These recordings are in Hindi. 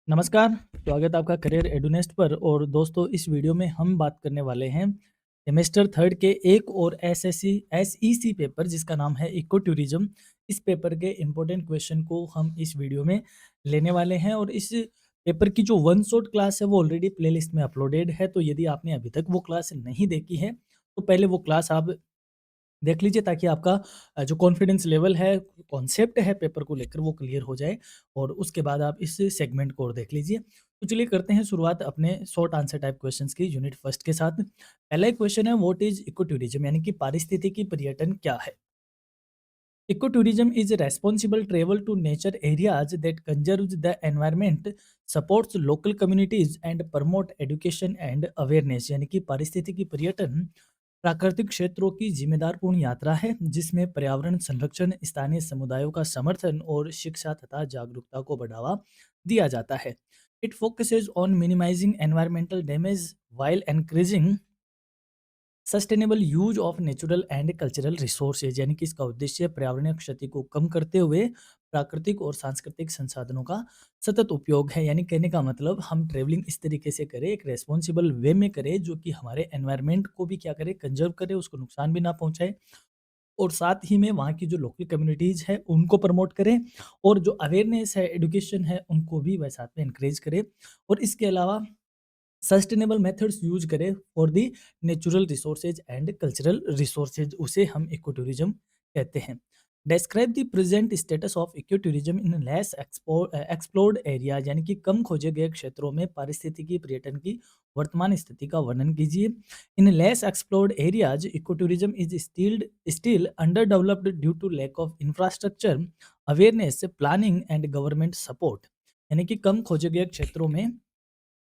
नमस्कार, स्वागत है आपका करियर एडुनेस्ट पर। और दोस्तों, इस वीडियो में हम बात करने वाले हैं सेमेस्टर थर्ड के एक और एसईसी पेपर जिसका नाम है इको टूरिज्म। इस पेपर के इम्पोर्टेंट क्वेश्चन को हम इस वीडियो में लेने वाले हैं। और इस पेपर की जो वन शॉट क्लास है वो ऑलरेडी प्लेलिस्ट में अपलोडेड है, तो यदि आपने अभी तक वो क्लास नहीं देखी है तो पहले वो क्लास आप देख लीजिए, ताकि आपका जो कॉन्फिडेंस लेवल है, कॉन्सेप्ट है पेपर को लेकर, वो क्लियर हो जाए। और उसके बाद आप इस सेगमेंट को और देख लीजिए। तो चलिए करते हैं शुरुआत अपने शॉर्ट आंसर टाइप क्वेश्चंस की यूनिट फर्स्ट के साथ। पहला एक क्वेश्चन है, व्हाट इज इको टूरिज्म, यानी कि पारिस्थितिकी पर्यटन क्या है। Eco tourism is responsible travel to nature areas that conserves the environment, supports local communities and promote education and awareness. यानी कि पारिस्थितिकी पर्यटन प्राकृतिक क्षेत्रों की जिम्मेदारपूर्ण यात्रा है जिसमें पर्यावरण संरक्षण, स्थानीय समुदायों का समर्थन और शिक्षा तथा जागरूकता को बढ़ावा दिया जाता है। It focuses on minimising environmental damage while encouraging sustainable use of natural and cultural resources. यानी कि इसका उद्देश्य पर्यावरणीय क्षति को कम करते हुए प्राकृतिक और सांस्कृतिक संसाधनों का सतत उपयोग है। यानी कहने का मतलब, हम ट्रेवलिंग इस तरीके से करें, एक रेस्पॉन्सिबल वे में करें, जो कि हमारे एनवायरनमेंट को भी क्या करे, कंजर्व करे, उसको नुकसान भी ना पहुंचाए। और साथ ही में वहाँ की जो लोकल कम्युनिटीज है उनको प्रमोट करें, और जो अवेयरनेस है, एजुकेशन है, उनको भी वह साथ में इंकरेज करे। और इसके अलावा सस्टेनेबल मेथड्स यूज करें for the natural resources and cultural resources, उसे हम इको टूरिज्म कहते हैं। Describe the present status of eco tourism in less explored area. यानी कि कम खोजे गए क्षेत्रों में पारिस्थितिकी पर्यटन की वर्तमान स्थिति का वर्णन कीजिए। In less explored areas eco tourism is still under developed due to lack of infrastructure, awareness, planning and government support. यानी कि कम खोजे गए क्षेत्रों में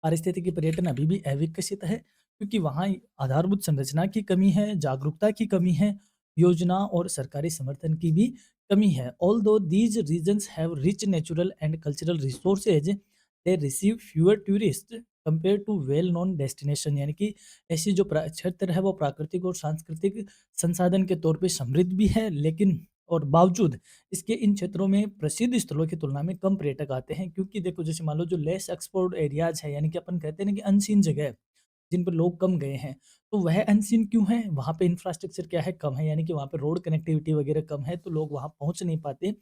पारिस्थितिकी पर्यटन अभी भी अविकसित है, क्योंकि वहाँ आधारभूत संरचना की कमी है, जागरूकता की कमी है, योजना और सरकारी समर्थन की भी कमी है। Although these regions have rich natural and cultural resources, they receive fewer tourist compare to well known destination. यानी कि ऐसी जो क्षेत्र है वो प्राकृतिक और सांस्कृतिक संसाधन के तौर पे समृद्ध भी है, लेकिन और बावजूद इसके इन क्षेत्रों में प्रसिद्ध स्थलों की तुलना में कम पर्यटक आते हैं। क्योंकि देखो, जैसे मान लो जो लेस एक्सप्लोर्ड एरियाज है, यानी कि अपन कहते हैं ना कि अनसीन जगह है, जिन पर लोग कम गए हैं, तो वह अनसीन क्यों है, वहाँ पे इंफ्रास्ट्रक्चर क्या है, कम है। यानी कि वहाँ पे रोड कनेक्टिविटी वगैरह कम है, तो लोग वहाँ पहुँच नहीं पाते।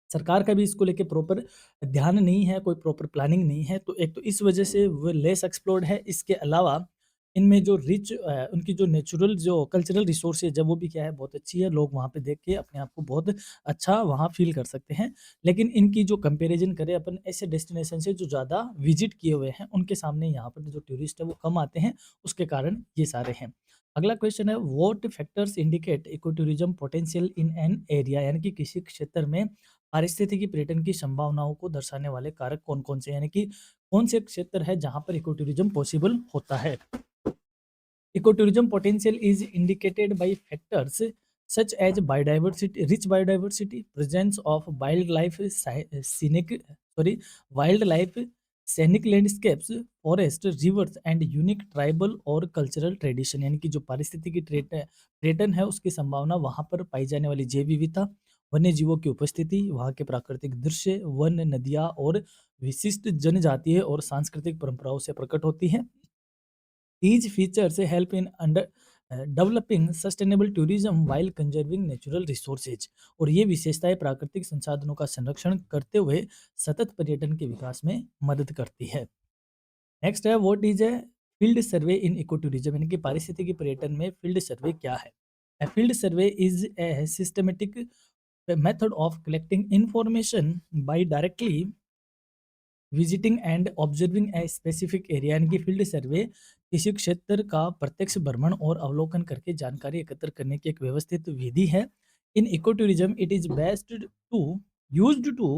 सरकार का भी इसको लेके प्रॉपर ध्यान नहीं है, कोई प्रॉपर प्लानिंग नहीं है। तो एक तो इस वजह से वो लेस एक्सप्लोर्ड है। इसके अलावा इनमें जो उनकी जो नेचुरल जो कल्चरल रिसोर्सेज है वो भी क्या है, बहुत अच्छी है। लोग वहाँ पे देख के अपने आप को बहुत अच्छा वहाँ फ़ील कर सकते हैं। लेकिन इनकी जो कंपैरिज़न करें अपन ऐसे डेस्टिनेशन से जो ज़्यादा विज़िट किए हुए हैं, उनके सामने यहाँ पर जो टूरिस्ट है वो कम आते हैं, उसके कारण ये सारे हैं। अगला क्वेश्चन है, what factors indicate eco tourism potential in an area. यानी कि किसी क्षेत्र में पारिस्थितिकी पर्यटन की संभावनाओं को दर्शाने वाले कारक कौन-कौन से हैं? यानी कि कौन से क्षेत्र है जहाँ पर इको टूरिज्म पॉसिबल होता है? Eco tourism potential is indicated by factors such as biodiversity, rich biodiversity, presence of wildlife scenic landscapes, forest, rivers and unique tribal और कल्चरल ट्रेडिशन। यानी कि जो पारिस्थितिकी पर्यटन है उसकी संभावना, वहाँ पर पाई जाने वाली जैव विविधता, वन्य जीवों की उपस्थिति, वहाँ के प्राकृतिक दृश्य, वन, नदियाँ और विशिष्ट जनजातीय और सांस्कृतिक परंपराओं से प्रकट होती है। These features help in developing sustainable tourism while conserving natural resources। और ये विशेषताएं प्राकृतिक संसाधनों का संरक्षण करते हुए सतत पर्यटन के विकास में मदद करती है। नेक्स्ट है, what is a field survey in eco tourism. यानी कि पारिस्थितिकी पर्यटन में फील्ड सर्वे क्या है। A field survey is a systematic method of collecting information by directly visiting and observing a specific area. यानी कि फील्ड सर्वे किसी क्षेत्र का प्रत्यक्ष भ्रमण और अवलोकन करके जानकारी एकत्र करने की एक व्यवस्थित विधि है। In eco tourism it is best to used to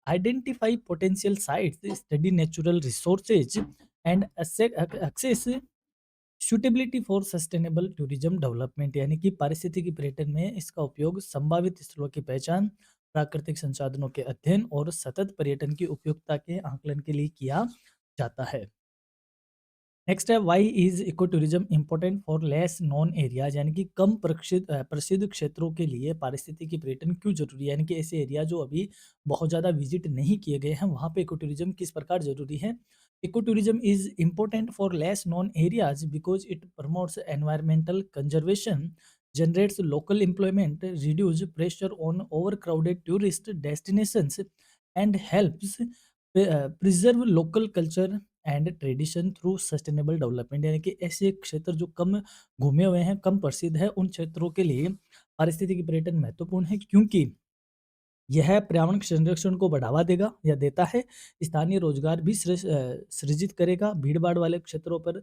identify potential sites, study natural resources and assess suitability for sustainable tourism development. यानी कि पारिस्थितिकी पर्यटन में इसका उपयोग संभावित स्थलों की पहचान, प्राकृतिक संसाधनों के अध्ययन और सतत पर्यटन की उपयुक्तता के आकलन के लिए किया जाता है। नेक्स्ट है why is eco tourism important for less known areas, यानी कि कम प्रसिद्ध क्षेत्रों के लिए पारिस्थितिकी पर्यटन क्यों जरूरी है, यानी कि ऐसे एरिया जो अभी बहुत ज़्यादा विजिट नहीं किए गए हैं वहाँ पे इको टूरिज्म किस प्रकार जरूरी है। Eco tourism is important for less known areas because it promotes environmental conservation, generates local employment, reduce pressure on overcrowded tourist destinations, and helps preserve local culture and tradition through sustainable development, यानी कि ऐसे क्षेत्र जो कम घूमे हुए हैं, कम प्रसिद्ध है, उन क्षेत्रों के लिए पारिस्थितिकी पर्यटन महत्वपूर्ण है क्योंकि यह पर्यावरण संरक्षण को बढ़ावा देगा या देता है, स्थानीय रोजगार भी सृजित करेगा, भीड़ भाड़ वाले क्षेत्रों पर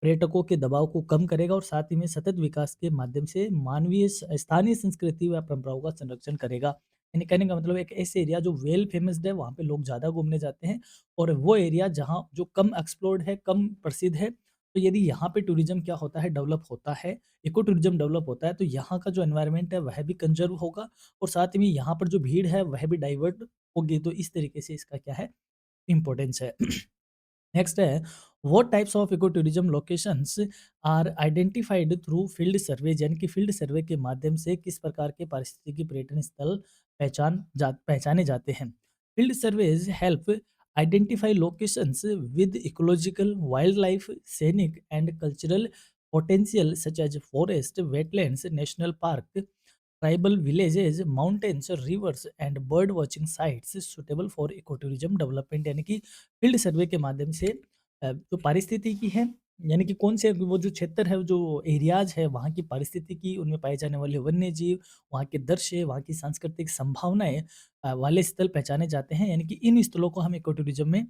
पर्यटकों के दबाव को कम करेगा और साथ ही में सतत विकास के माध्यम से मानवीय स्थानीय संस्कृति व परंपराओं का संरक्षण करेगा। यानी कहने का मतलब एक ऐसे एरिया जो वेल फेमस्ड है वहाँ पे लोग ज़्यादा घूमने जाते हैं, और वो एरिया जहाँ जो कम एक्सप्लोर्ड है, कम प्रसिद्ध है, तो यदि यहाँ पे टूरिज्म क्या होता है, डेवलप होता है, इको टूरिज्म डेवलप होता है, तो यहाँ का जो एनवायरनमेंट है वह भी कंजर्व होगा और साथ ही में यहाँ पर जो भीड़ है वह भी डाइवर्ट होगी। तो इस तरीके से इसका क्या है, इम्पोर्टेंस है। नेक्स्ट है what types of eco tourism locations are identified through field survey, यानी कि फील्ड सर्वे के माध्यम से किस प्रकार के पारिस्थितिकी पर्यटन स्थल पहचाने जाते हैं। Field surveys help identify locations with ecological, wildlife, scenic and cultural potential such as forest, wetlands, national park, tribal villages, mountains, rivers and bird watching sites suitable for eco tourism development, यानी कि फील्ड सर्वे के माध्यम से जो पारिस्थितिकी है, यानी कि कौन से वो जो क्षेत्र है, जो एरियाज है, वहाँ की पारिस्थितिकी, उनमें पाए जाने वाले वन्य जीव, वहाँ के दृश्य, वहाँ की सांस्कृतिक संभावनाएं वाले स्थल पहचाने जाते हैं, यानी कि इन स्थलों को हम इको टूरिज्म में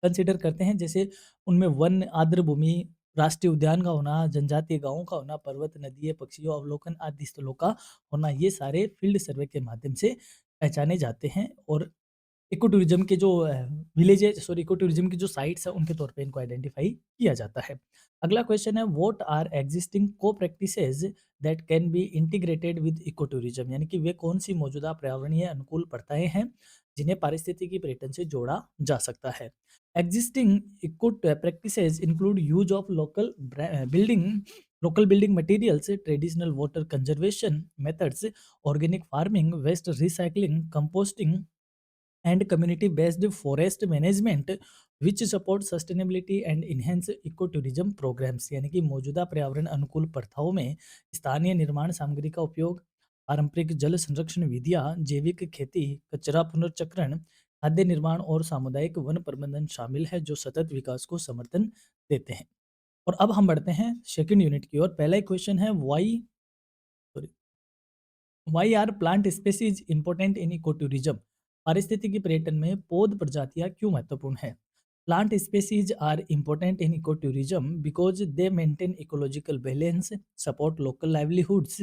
कंसिडर करते हैं। जैसे उनमें वन, आर्द्र भूमि, राष्ट्रीय उद्यान का होना, जनजातीय गाँवों का होना, पर्वत, नदियाँ, पक्षियों, अवलोकन आदि स्थलों का होना, ये सारे फील्ड सर्वे के माध्यम से पहचाने जाते हैं और इको टूरिज्म के जो विलेजेस, सॉरी, इको टूरिज्म की जो साइट्स है उनके तौर पे इनको आइडेंटिफाई किया जाता है। अगला क्वेश्चन है व्हाट आर एग्जिस्टिंग को practices that can be integrated with eco tourism, यानी कि वे कौन सी मौजूदा पर्यावरणीय अनुकूल प्रथाएं हैं जिन्हें पारिस्थितिकी पर्यटन से जोड़ा जा सकता है। Existing eco practices include use of local building materials, traditional water conservation methods, organic farming, waste recycling, composting and community based forest management which support sustainability and enhance ecotourism programs, यानी कि मौजूदा पर्यावरण अनुकूल प्रथाओं में स्थानीय निर्माण सामग्री का उपयोग, पारंपरिक जल संरक्षण विधियां, जैविक खेती, कचरा पुनर्चक्रण, खाद्य निर्माण और सामुदायिक वन प्रबंधन शामिल है जो सतत विकास को समर्थन देते हैं। और अब हम बढ़ते हैं सेकंड यूनिट की ओर। पहला क्वेश्चन है why why are plant species important in eco tourism, पारिस्थितिकी पर्यटन में पौध प्रजातियां क्यों महत्वपूर्ण है। Plant species are important in eco tourism because they maintain ecological balance, support local livelihoods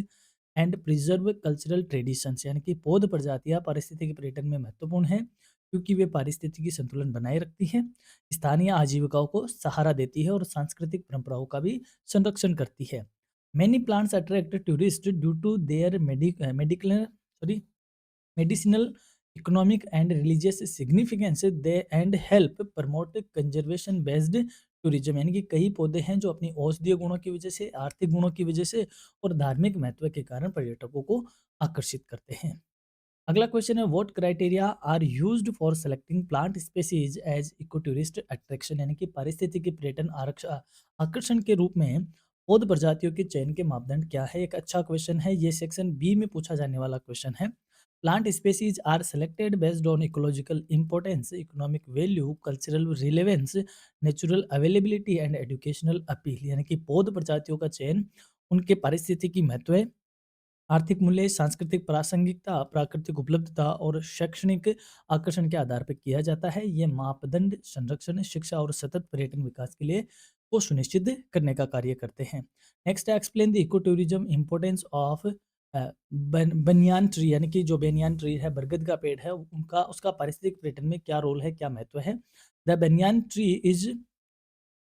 and preserve cultural traditions, यानी कि पौध प्रजातियां पारिस्थितिकी पर्यटन में महत्वपूर्ण है क्योंकि वे पारिस्थितिकी संतुलन बनाए रखती है, स्थानीय आजीविकाओं को सहारा देती है और सांस्कृतिक परंपराओं का भी संरक्षण करती है। Many plants attract tourists due to their medicinal, economic, and religious significance. They and help promote conservation based tourism, यानी कि कई पौधे हैं जो अपनी औषधीय गुणों की वजह से, आर्थिक गुणों की वजह से और धार्मिक महत्व के कारण पर्यटकों को आकर्षित करते हैं। अगला क्वेश्चन है what criteria are used for selecting plant species as eco tourist attraction, यानी कि पारिस्थितिकी पर्यटन आकर्षण के रूप में पौध प्रजातियों के चयन के मापदंड क्या है। एक अच्छा क्वेश्चन है, ये सेक्शन बी में पूछा जाने वाला क्वेश्चन है। Plant species are selected based on ecological importance, economic value, cultural relevance, natural availability and educational appeal, यानी कि पौध प्रजातियों का चयन उनके पारिस्थितिकी महत्व, आर्थिक मूल्य, सांस्कृतिक प्रासंगिकता, प्राकृतिक उपलब्धता और शैक्षणिक आकर्षण के आधार पर किया जाता है। ये मापदंड संरक्षण, शिक्षा और सतत पर्यटन विकास के लिए को सुनिश्चित करने का कार्य करते हैं। नेक्स्ट है explain the eco tourism importance of banyan tree, यानी कि जो बेनियान ट्री है, बरगद का पेड़ है, उनका उसका पारिस्थितिक पर्यटन में क्या रोल है, क्या महत्व है। The banyan tree is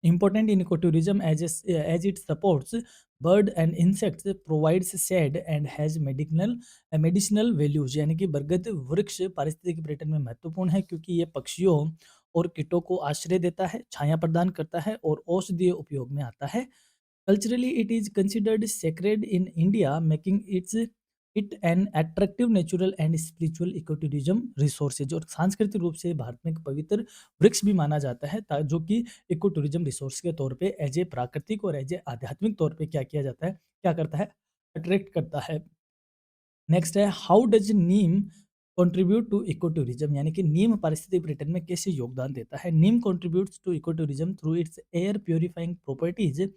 important in ecotourism as it supports bird and insects, provides shade and has medicinal values, यानी कि बरगद वृक्ष पारिस्थितिक पर्यटन में महत्वपूर्ण है क्योंकि ये पक्षियों और कीटों को आश्रय देता है, छाया प्रदान करता है और औषधीय उपयोग में आता है। Culturally, it is considered sacred in India, making it an attractive natural and spiritual ecotourism resources। और सांस्कृतिक रूप से भारत में एक पवित्र वृक्ष भी माना जाता है जो कि इको टूरिज्म रिसोर्स के तौर पे एज ए प्राकृतिक और एज ए आध्यात्मिक तौर पे क्या किया जाता है, क्या करता है, अट्रैक्ट करता है। नेक्स्ट है, how does neem contribute to eco tourism, यानी कि नीम पारिस्थितिक पर्यटन में कैसे योगदान देता है। Neem contributes to eco tourism through its air purifying properties,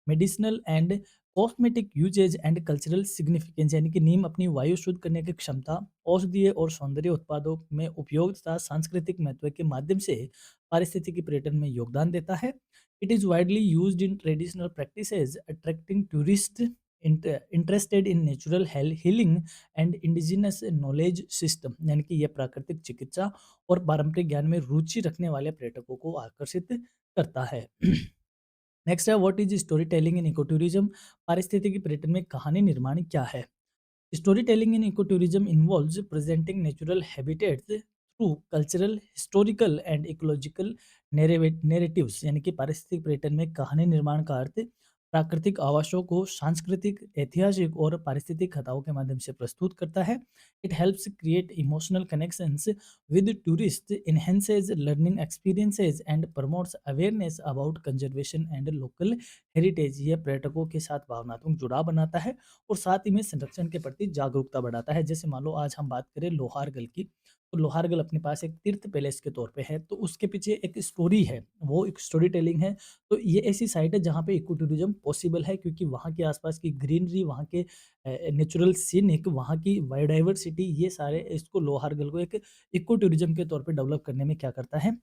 medicinal and cosmetic uses and cultural significance, यानी कि नीम अपनी वायु शुद्ध करने की क्षमता, औषधीय और सौंदर्य उत्पादों में उपयोग तथा सांस्कृतिक महत्व के माध्यम से पारिस्थितिकी पर्यटन में योगदान देता है। It is widely used in traditional practices, attracting tourist interested in natural healing and indigenous knowledge system, यानी कि यह प्राकृतिक चिकित्सा और पारंपरिक ज्ञान में रुचि रखने वाले पर्यटकों को आकर्षित करता है। नेक्स्ट है, what is story telling in eco tourism, पारिस्थितिकी पर्यटन में कहानी निर्माण क्या है। Storytelling in ecotourism involves presenting natural habitats through cultural, historical and ecological narratives, यानी कि पारिस्थितिक पर्यटन में कहानी निर्माण का अर्थ प्राकृतिक आवासों को सांस्कृतिक, ऐतिहासिक और पारिस्थितिक कथाओं के माध्यम से प्रस्तुत करता है। It helps create emotional connections with tourist, enhances learning experiences and promotes awareness about conservation and local heritage. यह पर्यटकों के साथ भावनात्मक जुड़ाव बनाता है और साथ ही में संरक्षण के प्रति जागरूकता बढ़ाता है। जैसे मान लो आज हम बात करें लोहारगल की, तो लोहारगल अपने पास एक तीर्थ पैलेस के तौर पे है, तो उसके पीछे एक स्टोरी है, वो एक स्टोरी टेलिंग है। तो ये ऐसी साइट है जहाँ पे इको टूरिज्म पॉसिबल है, क्योंकि वहाँ के आसपास की ग्रीनरी, वहाँ के नेचुरल सीनिक, वहाँ की बायोडाइवर्सिटी, ये सारे इसको लोहारगल को एक इको टूरिज्म के तौर पे डेवलप करने में क्या करता है,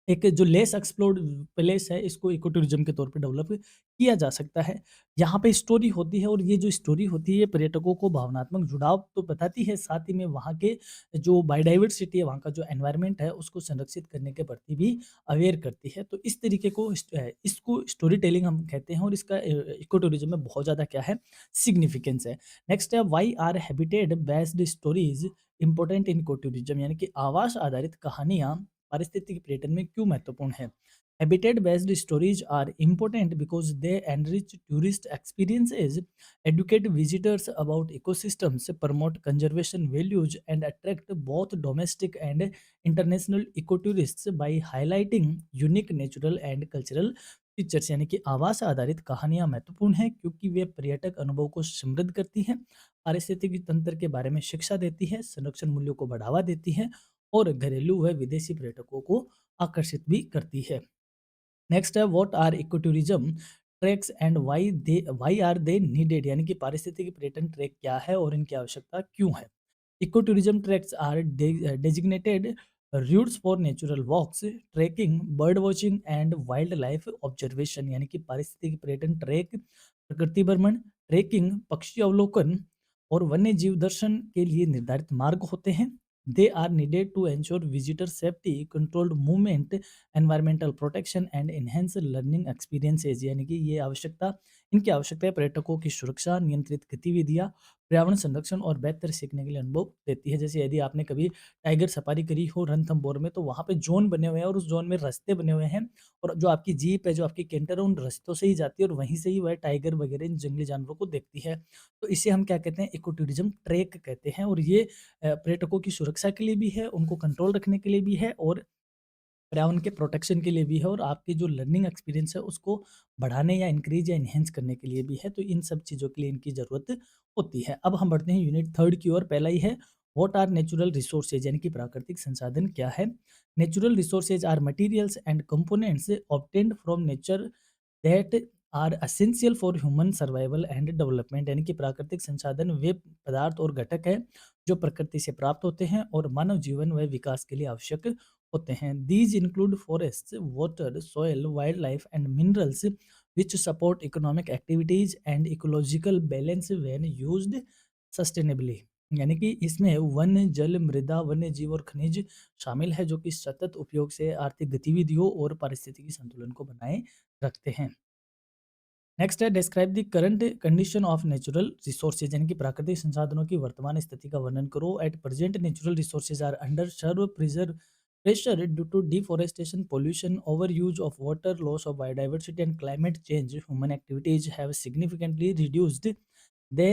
एक जो लेस एक्सप्लोर्ड प्लेस है, इसको इको टूरिज्म के तौर पे डेवलप किया जा सकता है। यहाँ पे स्टोरी होती है और ये जो स्टोरी होती है ये पर्यटकों को भावनात्मक जुड़ाव तो बताती है, साथ ही में वहाँ के जो बायोडाइवर्सिटी है, वहाँ का जो एनवायरनमेंट है, उसको संरक्षित करने के प्रति भी अवेयर करती है। तो इस तरीके को इसको स्टोरी टेलिंग हम कहते हैं और इसका इको टूरिज्म में बहुत ज़्यादा क्या है, सिग्निफिकेंस है। नेक्स्ट है, why are habitat based stories important in eco tourism, यानी कि आवास आधारित कहानियाँ पारिस्थितिक पर्यटन में क्यों महत्वपूर्ण है। Habitat based stories are important because they enrich tourist experiences, educate visitors about ecosystems, promote conservation values, and attract both domestic and international ecotourists by highlighting unique natural and cultural features. यानी कि आवास आधारित कहानियां महत्वपूर्ण हैं क्योंकि वे पर्यटक अनुभव को समृद्ध करती हैं, पारिस्थितिकी तंत्र के बारे में शिक्षा देती है, संरक्षण मूल्यों को बढ़ावा देती है और घरेलू व विदेशी पर्यटकों को आकर्षित भी करती है। नेक्स्ट है, what are eco tourism tracks and why are they needed, यानी कि पारिस्थितिकी पर्यटन ट्रैक क्या है और इनकी आवश्यकता क्यों है। Eco tourism tracks are designated routes for natural walks, trekking, bird watching and wild life observation, यानी कि पारिस्थितिकी पर्यटन ट्रैक प्रकृति भ्रमण, ट्रैकिंग, पक्षी अवलोकन और वन्य जीव दर्शन के लिए निर्धारित मार्ग होते हैं। They are needed to ensure visitor safety, controlled movement, environmental protection and enhance learning experiences, यानी कि इनकी आवश्यकता है पर्यटकों की सुरक्षा, नियंत्रित गतिविधियां, पर्यावरण संरक्षण और बेहतर सीखने के लिए अनुभव देती है। जैसे यदि आपने कभी टाइगर सफारी करी हो रणथंभौर में, तो वहाँ पे जोन बने हुए हैं और उस जोन में रास्ते बने हुए हैं और जो आपकी जीप है, जो आपकी कैंटर है, उन रास्तों से ही जाती है और वहीं से ही वह टाइगर वगैरह इन जंगली जानवरों को देखती है। तो इसे हम क्या कहते हैं, इको टूरिज्म ट्रैक कहते हैं। और ये पर्यटकों की सुरक्षा के लिए भी है, उनको कंट्रोल रखने के लिए भी है और पर्यावरण के प्रोटेक्शन के लिए भी है और आपकी जो लर्निंग एक्सपीरियंस है उसको बढ़ाने या इंक्रीज या इन्हेंस करने के लिए भी है। तो इन सब चीज़ों के लिए इनकी ज़रूरत होती है। अब हम बढ़ते हैं यूनिट 3 की ओर। पहला ही है, व्हाट आर नेचुरल रिसोर्सेज, यानी कि प्राकृतिक संसाधन क्या है। Natural resources are materials and components obtained from nature that are essential for human survival and development, यानी कि प्राकृतिक संसाधन वे पदार्थ और घटक हैं जो प्रकृति से प्राप्त होते हैं और मानव जीवन व विकास के लिए आवश्यक होते हैं। These include forest, water, soil, wild life and minerals which support economic activities and ecological balance when used sustainably, यानी कि इसमें वन, जल, मृदा, वन्य जीव और खनिज शामिल है जो कि सतत उपयोग से आर्थिक गतिविधियों और पारिस्थितिकी संतुलन को बनाए रखते हैं। नेक्स्ट है, describe the current condition of natural resources, यानी कि प्राकृतिक संसाधनों की वर्तमान स्थिति का वर्णन करो। At present natural resources are under severe Pressure due to deforestation, pollution, overuse of water, loss of biodiversity, and climate change, human activities have significantly reduced the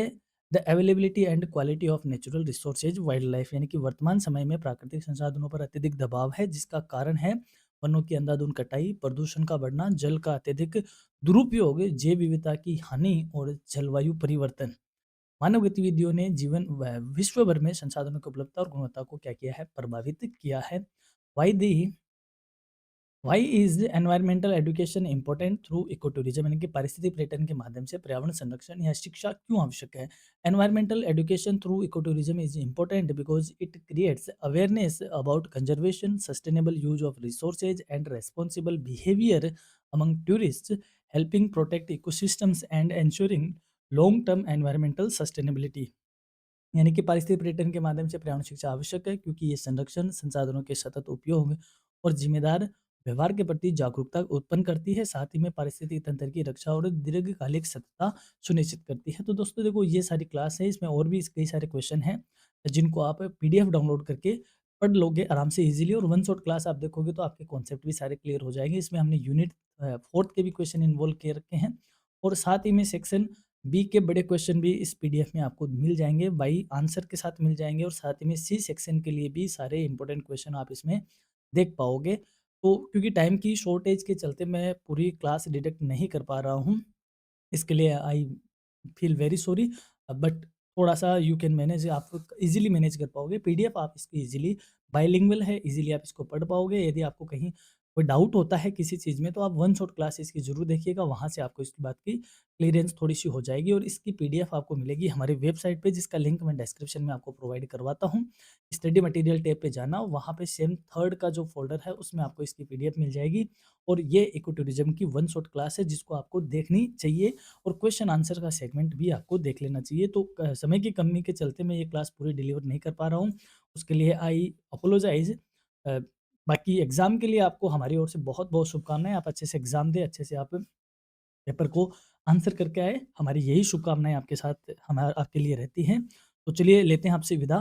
the availability and quality of natural resources wild life. यानी कि वर्तमान समय में प्राकृतिक संसाधनों पर अत्यधिक दबाव है, जिसका कारण है वनों की अंधाधुंध कटाई, प्रदूषण का बढ़ना, जल का अत्यधिक दुरुपयोग, जैव विविधता की हानि और जलवायु परिवर्तन। मानव गतिविधियों ने जीवन विश्व भर में संसाधनों की उपलब्धता और गुणवत्ता को क्या किया है, प्रभावित किया है। Why the why is environmental education important through eco tourism, यानी कि पारिस्थितिक पर्यटन के माध्यम से पर्यावरण संरक्षण या शिक्षा क्यों आवश्यक है। Environmental education through eco tourism is important because it creates awareness about conservation, sustainable use of resources and responsible behaviour among tourist, helping protect ecosystems and ensuring long term environmental sustainability. यानी कि पारिस्थितिक पर्यटन के माध्यम से पर्यावरण शिक्षा आवश्यक है, क्योंकि ये संरक्षण, संसाधनों के सतत उपयोग और जिम्मेदार व्यवहार के प्रति जागरूकता उत्पन्न करती है, साथ ही में पारिस्थितिक तंत्र की रक्षा और दीर्घकालिक सततता सुनिश्चित करती है। तो दोस्तों देखो, ये सारी क्लास है, इसमें और भी कई सारे क्वेश्चन हैं जिनको आप पीडीएफ डाउनलोड करके पढ़ लोगे आराम से इजीली, और वन शॉट क्लास आप देखोगे तो आपके कॉन्सेप्ट भी सारे क्लियर हो जाएंगे। इसमें हमने यूनिट 4th के भी क्वेश्चन इन्वॉल्व किए रखे हैं, और साथ ही में सेक्शन बी के बड़े क्वेश्चन भी इस पीडीएफ में आपको मिल जाएंगे, बाई आंसर के साथ मिल जाएंगे, और साथ ही में सी सेक्शन के लिए भी सारे इंपॉर्टेंट क्वेश्चन आप इसमें देख पाओगे। तो क्योंकि टाइम की शॉर्टेज के चलते मैं पूरी क्लास डिडक्ट नहीं कर पा रहा हूँ, इसके लिए I feel very sorry, but थोड़ा-सा यू कैन मैनेज, आप इज़िली मैनेज कर पाओगे। पीडीएफ आप इसकी इज़िली बाइलिंगुअल है, इज़िली आप इसको पढ़ पाओगे। यदि आपको कहीं कोई डाउट होता है किसी चीज़ में, तो आप वन शॉट क्लास इसकी ज़रूर देखिएगा, वहाँ से आपको इसकी बात की क्लीयरेंस थोड़ी-सी हो जाएगी, और इसकी पीडीएफ आपको मिलेगी हमारे वेबसाइट पे, जिसका लिंक मैं डिस्क्रिप्शन में आपको प्रोवाइड करवाता हूँ। स्टडी मटेरियल टैब पे जाना, वहाँ पे सेम 3rd का जो फ़ोल्डर है, उसमें आपको इसकी पीडीएफ मिल जाएगी, और ये इको टूरिज़्म की वन शॉट क्लास है, जिसको आपको देखनी चाहिए, और क्वेश्चन आंसर का सेगमेंट भी आपको देख लेना चाहिए। तो समय की कमी के चलते मैं ये क्लास पूरी डिलीवर नहीं कर पा रहा हूँ, उसके लिए आई अपोलोजाइज़। बाकी एग्ज़ाम के लिए आपको हमारी ओर से बहुत-बहुत शुभकामनाएँ। आप अच्छे से एग्ज़ाम दें, अच्छे से आप पेपर को आंसर करके आए, हमारी यही शुभकामनाएँ आपके साथ आपके लिए रहती हैं। तो चलिए लेते हैं आपसे विदा,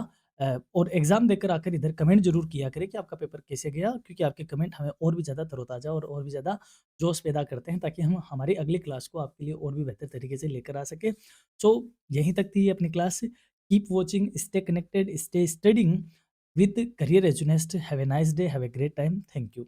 और एग्ज़ाम देकर आकर इधर कमेंट ज़रूर किया करें कि आपका पेपर कैसे गया, क्योंकि आपके कमेंट हमें और भी ज़्यादा तरोताज़ा और भी ज़्यादा जोश पैदा करते हैं, ताकि हम हमारी अगली क्लास को आपके लिए और भी बेहतर तरीके से लेकर आ सकें। सो यहीं तक थी ये अपनी class. Keep watching, stay connected, stay studying with career Edunest. Have a nice day, have a great time. Thank you.